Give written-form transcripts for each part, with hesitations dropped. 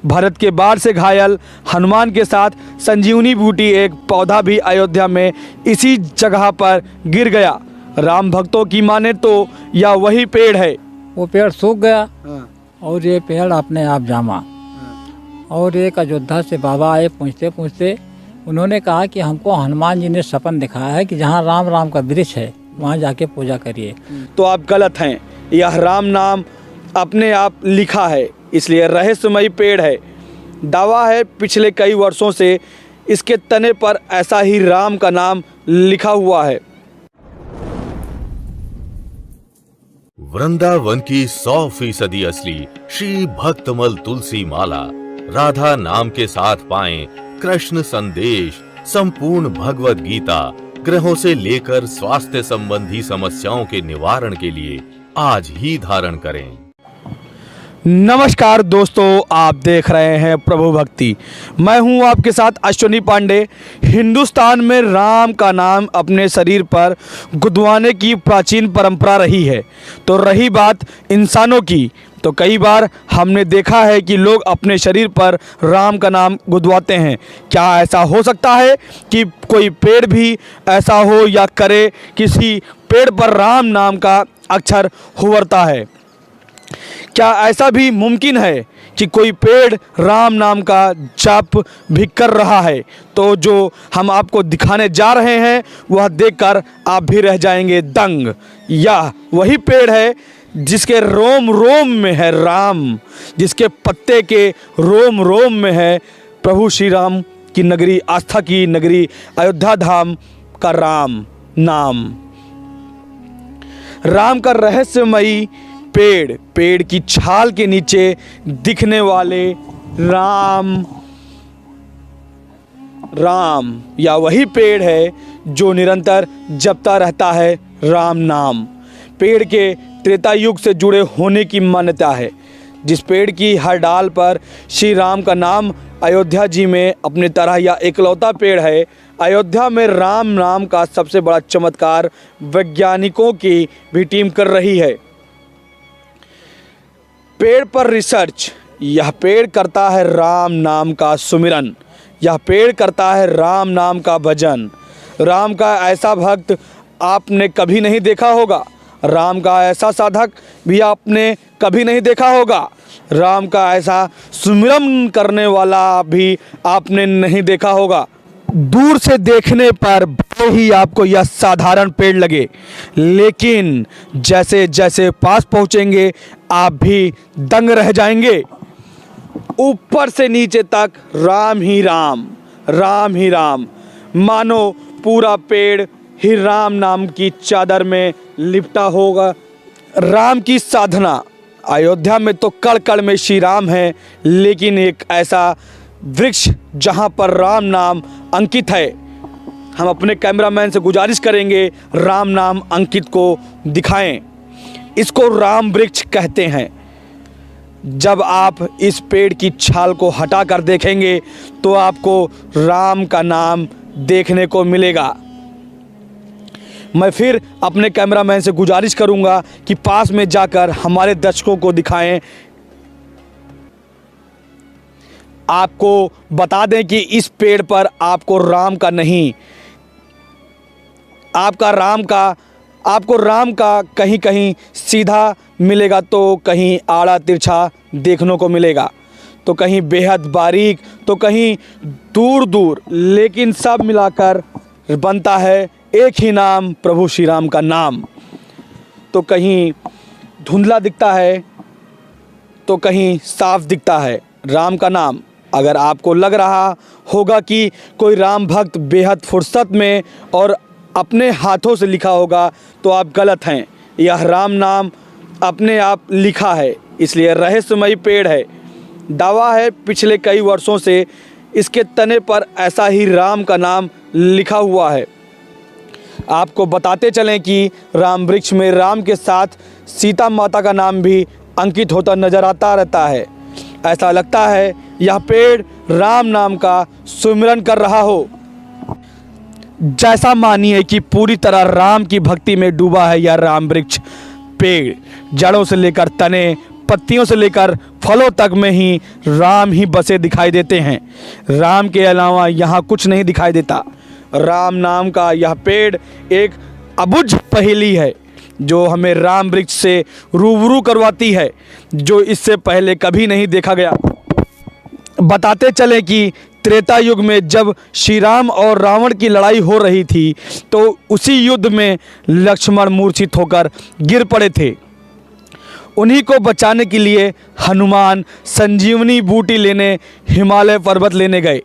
भरत के बाण से घायल हनुमान के साथ संजीवनी बूटी एक पौधा भी अयोध्या में इसी जगह पर गिर गया। राम भक्तों की माने तो यह वही पेड़ है। वो पेड़ सूख गया और ये पेड़ अपने आप जामा। और एक अयोध्या से बाबा आए पूछते पूछते, उन्होंने कहा कि हमको हनुमान जी ने सपन दिखाया है कि जहाँ राम राम का वृक्ष है वहाँ जाके पूजा करिए। तो आप गलत हैं। यह राम नाम अपने आप लिखा है, इसलिए रहस्यमयी पेड़ है। दावा है पिछले कई वर्षों से इसके तने पर ऐसा ही राम का नाम लिखा हुआ है। वृंदावन की 100% असली श्री भक्तमल तुलसी माला राधा नाम के साथ पाएं कृष्ण संदेश, संपूर्ण भगवत गीता, ग्रहों से लेकर स्वास्थ्य संबंधी समस्याओं के निवारण के लिए आज ही धारण करें। नमस्कार दोस्तों, आप देख रहे हैं प्रभु भक्ति। मैं हूं आपके साथ अश्विनी पांडे। हिंदुस्तान में राम का नाम अपने शरीर पर गुदवाने की प्राचीन परंपरा रही है। तो रही बात इंसानों की, तो कई बार हमने देखा है कि लोग अपने शरीर पर राम का नाम गुदवाते हैं। क्या ऐसा हो सकता है कि कोई पेड़ भी ऐसा हो या करे किसी पेड़ पर राम नाम का अक्षर हुवरता है? क्या ऐसा भी मुमकिन है कि कोई पेड़ राम नाम का जाप भी कर रहा है? तो जो हम आपको दिखाने जा रहे हैं वह देखकर आप भी रह जाएंगे दंग। यह वही पेड़ है जिसके रोम रोम में है राम, जिसके पत्ते के रोम रोम में है प्रभु श्री राम की नगरी, आस्था की नगरी अयोध्या धाम का राम नाम। राम का रहस्यमयी पेड़ की छाल के नीचे दिखने वाले राम या वही पेड़ है जो निरंतर जपता रहता है राम नाम। पेड़ के त्रेता युग से जुड़े होने की मान्यता है। जिस पेड़ की हर डाल पर श्री राम का नाम अयोध्या जी में अपने तरह या इकलौता पेड़ है। अयोध्या में राम नाम का सबसे बड़ा चमत्कार वैज्ञानिकों की भी टीम कर रही है। पेड़ पर रिसर्च। यह पेड़ करता है राम नाम का सुमिरन, यह पेड़ करता है राम नाम का भजन। राम का ऐसा भक्त आपने कभी नहीं देखा होगा, राम का ऐसा साधक भी आपने कभी नहीं देखा होगा, राम का ऐसा सुमिरन करने वाला भी आपने नहीं देखा होगा। दूर से देखने पर भले ही आपको यह साधारण पेड़ लगे, लेकिन जैसे जैसे पास पहुंचेंगे आप भी दंग रह जाएंगे। ऊपर से नीचे तक राम ही राम, राम ही राम, मानो पूरा पेड़ ही राम नाम की चादर में लिपटा होगा। राम की साधना। अयोध्या में तो कण कण में श्री राम है, लेकिन एक ऐसा वृक्ष जहाँ पर राम नाम अंकित है, हम अपने कैमरामैन से गुजारिश करेंगे राम नाम अंकित को दिखाएं। इसको राम वृक्ष कहते हैं। जब आप इस पेड़ की छाल को हटा कर देखेंगे तो आपको राम का नाम देखने को मिलेगा। मैं फिर अपने कैमरामैन से गुजारिश करूंगा कि पास में जाकर हमारे दर्शकों को दिखाएं। आपको बता दें कि इस पेड़ पर आपको राम का नहीं, आपको राम का कहीं कहीं सीधा मिलेगा तो कहीं आड़ा तिरछा देखने को मिलेगा, तो कहीं बेहद बारीक, तो कहीं दूर दूर, लेकिन सब मिलाकर बनता है एक ही नाम, प्रभु श्री राम का नाम। तो कहीं धुंधला दिखता है तो कहीं साफ दिखता है राम का नाम। अगर आपको लग रहा होगा कि कोई राम भक्त बेहद फुर्सत में और अपने हाथों से लिखा होगा तो आप गलत हैं। यह राम नाम अपने आप लिखा है, इसलिए रहस्यमयी पेड़ है। दावा है पिछले कई वर्षों से इसके तने पर ऐसा ही राम का नाम लिखा हुआ है। आपको बताते चलें कि राम वृक्ष में राम के साथ सीता माता का नाम भी अंकित होता नजर आता रहता है। ऐसा लगता है यह पेड़ राम नाम का सुमिरन कर रहा हो। जैसा मानिए कि पूरी तरह राम की भक्ति में डूबा है यह राम वृक्ष पेड़, जड़ों से लेकर तने, पत्तियों से लेकर फलों तक में ही राम ही बसे दिखाई देते हैं। राम के अलावा यहाँ कुछ नहीं दिखाई देता। राम नाम का यह पेड़ एक अबुझ पहेली है जो हमें राम वृक्ष से रूबरू करवाती है, जो इससे पहले कभी नहीं देखा गया। बताते चले कि त्रेता युग में जब श्री राम और रावण की लड़ाई हो रही थी तो उसी युद्ध में लक्ष्मण मूर्छित होकर गिर पड़े थे। उन्हीं को बचाने के लिए हनुमान संजीवनी बूटी लेने हिमालय पर्वत लेने गए।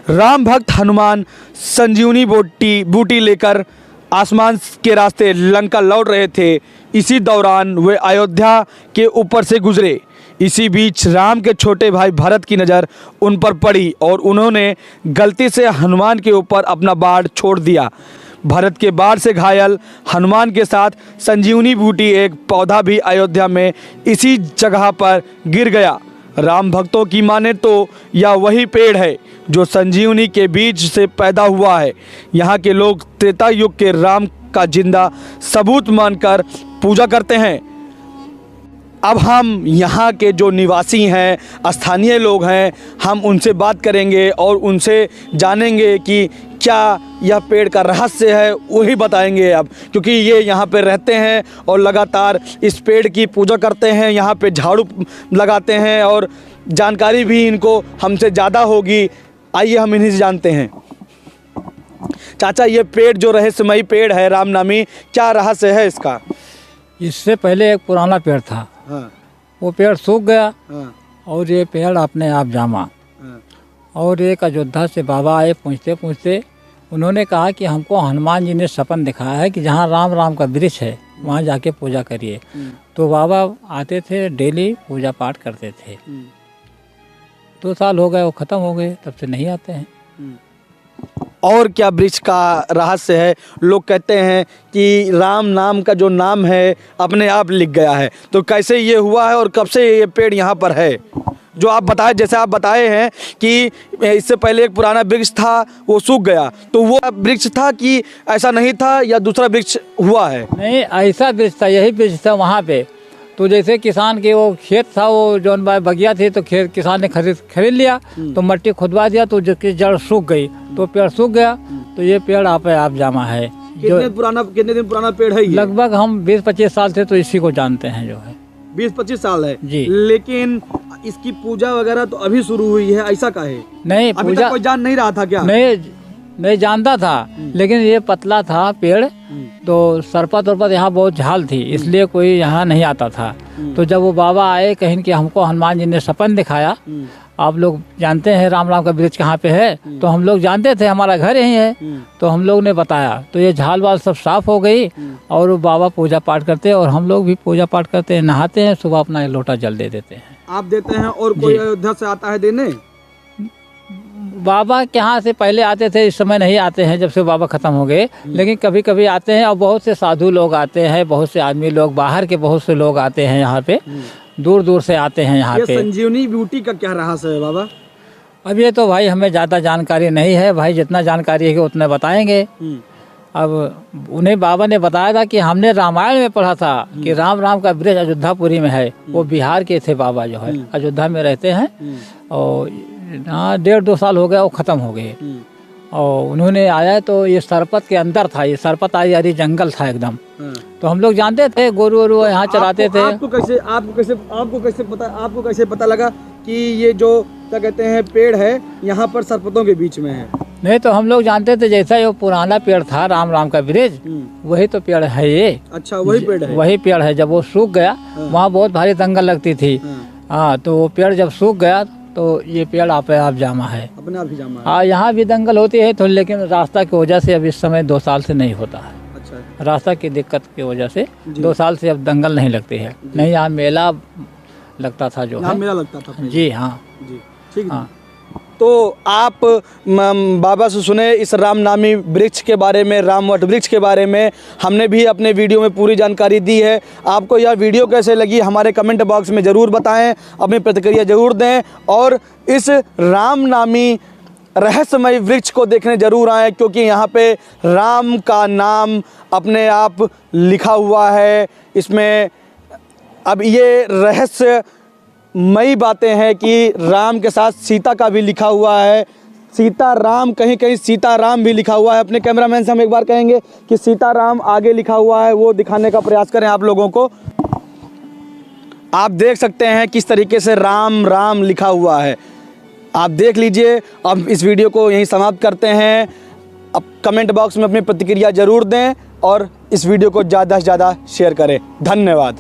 राम भक्त हनुमान संजीवनी बूटी लेकर आसमान के रास्ते लंका लौट रहे थे। इसी दौरान वे अयोध्या के ऊपर से गुजरे। इसी बीच राम के छोटे भाई भरत की नज़र उन पर पड़ी और उन्होंने गलती से हनुमान के ऊपर अपना बाण छोड़ दिया। भरत के बाण से घायल हनुमान के साथ संजीवनी बूटी एक पौधा भी अयोध्या में इसी जगह पर गिर गया। राम भक्तों की माने तो यह वही पेड़ है जो संजीवनी के बीज से पैदा हुआ है। यहाँ के लोग त्रेता युग के राम का जिंदा सबूत मानकर पूजा करते हैं। अब हम यहाँ के जो निवासी हैं, स्थानीय लोग हैं, हम उनसे बात करेंगे और उनसे जानेंगे कि क्या यह पेड़ का रहस्य है, वही बताएंगे अब, क्योंकि ये यहाँ पे रहते हैं और लगातार इस पेड़ की पूजा करते हैं, यहाँ पे झाड़ू लगाते हैं और जानकारी भी इनको हमसे ज़्यादा होगी। आइए हम इन्हीं से जानते हैं। चाचा, ये पेड़ जो रहस्यमयी पेड़ है रामनामी, क्या रहस्य है इसका? इससे पहले एक पुराना पेड़ था। हाँ, वो पेड़ सूख गया। हाँ, और ये पेड़ अपने आप जामा। हाँ, और एक अयोध्या से बाबा आए पूछते पूछते, उन्होंने कहा कि हमको हनुमान जी ने सपन दिखाया है कि जहाँ राम राम का वृक्ष है वहाँ जाके पूजा करिए। तो बाबा आते थे, डेली पूजा पाठ करते थे। 2 साल हो गए, वो ख़त्म हो गए, तब से नहीं आते हैं। और क्या वृक्ष का रहस्य है? लोग कहते हैं कि राम नाम का जो नाम है अपने आप लिख गया है, तो कैसे ये हुआ है और कब से ये पेड़ यहाँ पर है? जो आप बताए, जैसे आप बताए हैं कि इससे पहले एक पुराना वृक्ष था, वो सूख गया, तो वो वृक्ष था कि ऐसा नहीं था या दूसरा वृक्ष हुआ है? नहीं, ऐसा वृक्ष था, यही वृक्ष था वहाँ पे। तो जैसे किसान के वो खेत था, वो जौन बगिया थे, तो खेत किसान ने खरीद लिया, तो मिट्टी खुदवा दिया, तो जिसकी जड़ सूख गई, तो पेड़ सूख गया। तो ये पेड़ आप जामा है। कितने दिन पुराना पेड़ है ये? लगभग हम 20-25 साल से तो इसी को जानते हैं जो है। 20-25 साल है जी। लेकिन इसकी पूजा वगैरह तो अभी शुरू हुई है, ऐसा का है? नहीं, अभी पूजा तक कोई जान नहीं रहा था क्या? नहीं जानता था, लेकिन ये पतला था पेड़, तो सरपत उरपत यहाँ बहुत झाल थी, इसलिए कोई यहाँ नहीं आता था। तो जब वो बाबा आए, कहीं कि हमको हनुमान जी ने सपन दिखाया, आप लोग जानते हैं राम राम का वृक्ष कहाँ पे है, तो हम लोग जानते थे, हमारा घर यहीं है, तो हम लोग ने बताया, तो ये झाल वाल सब साफ हो गई और वो बाबा पूजा पाठ करते हैं और हम लोग भी पूजा पाठ करते हैं, नहाते हैं, सुबह अपना एक लोटा जल दे देते हैं। आप देते हैं? और कोई अयोध्या से आता है देने? बाबा के यहाँ से पहले आते थे, इस समय नहीं आते हैं जब से बाबा ख़त्म हो गए, लेकिन कभी कभी आते हैं। और बहुत से साधु लोग आते हैं, बहुत से आदमी लोग, बाहर के बहुत से लोग आते हैं यहाँ पे, दूर दूर से आते हैं यहाँ पे। संजीवनी बूटी का क्या रहस्य है बाबा? अब ये तो भाई हमें ज़्यादा जानकारी नहीं है भाई, जितना जानकारी है कि उतना बताएंगे। अब उन्हें बाबा ने बताया था कि हमने रामायण में पढ़ा था कि राम राम का वृक्ष अयोध्यापुरी में है। वो बिहार के थे बाबा, जो है अयोध्या में रहते हैं, और 1.5-2 साल हो गया, वो ख़त्म हो गए। और उन्होंने आया तो ये सरपत के अंदर था, ये सरपत यारी जंगल था एकदम। तो हम लोग जानते थे, गोरू वोरू यहाँ चराते थे। आपको कैसे पता लगा कि ये जो क्या कहते हैं पेड़ है यहाँ पर सरपतों के बीच में है? नहीं, तो हम लोग जानते थे, जैसा ये पुराना पेड़ था राम राम का वृक्ष, वही तो पेड़ है ये। अच्छा, वही पेड़ है? वही पेड़ है। जब वो सूख गया, वहाँ बहुत भारी दंगल लगती थी। हाँ, तो वो पेड़ जब सूख गया तो ये पेड़ आप जामा है, अपने आप ही जामा है। हाँ, यहाँ भी दंगल होती है तो, लेकिन रास्ता की वजह से अब इस समय 2 साल से नहीं होता है। अच्छा, रास्ता की दिक्कत की वजह से 2 साल से अब दंगल नहीं लगती है। नहीं, यहाँ मेला लगता था, जो है मेला लगता था जी। हाँ जी, ठीक। हाँ, तो आप बाबा से सुने इस रामनामी वृक्ष के बारे में, रामवट वृक्ष के बारे में। हमने भी अपने वीडियो में पूरी जानकारी दी है। आपको यह वीडियो कैसे लगी हमारे कमेंट बॉक्स में ज़रूर बताएं, अपनी प्रतिक्रिया ज़रूर दें और इस रामनामी रहस्यमय वृक्ष को देखने ज़रूर आएँ, क्योंकि यहाँ पे राम का नाम अपने आप लिखा हुआ है। इसमें अब ये रहस्यमयी बातें हैं कि राम के साथ सीता का भी लिखा हुआ है, सीताराम, कहीं कहीं सीताराम भी लिखा हुआ है। अपने कैमरामैन से हम एक बार कहेंगे कि सीताराम आगे लिखा हुआ है, वो दिखाने का प्रयास करें आप लोगों को। आप देख सकते हैं किस तरीके से राम राम लिखा हुआ है, आप देख लीजिए। अब इस वीडियो को यहीं समाप्त करते हैं। अब कमेंट बॉक्स में अपनी प्रतिक्रिया ज़रूर दें और इस वीडियो को ज़्यादा से ज़्यादा शेयर करें। धन्यवाद।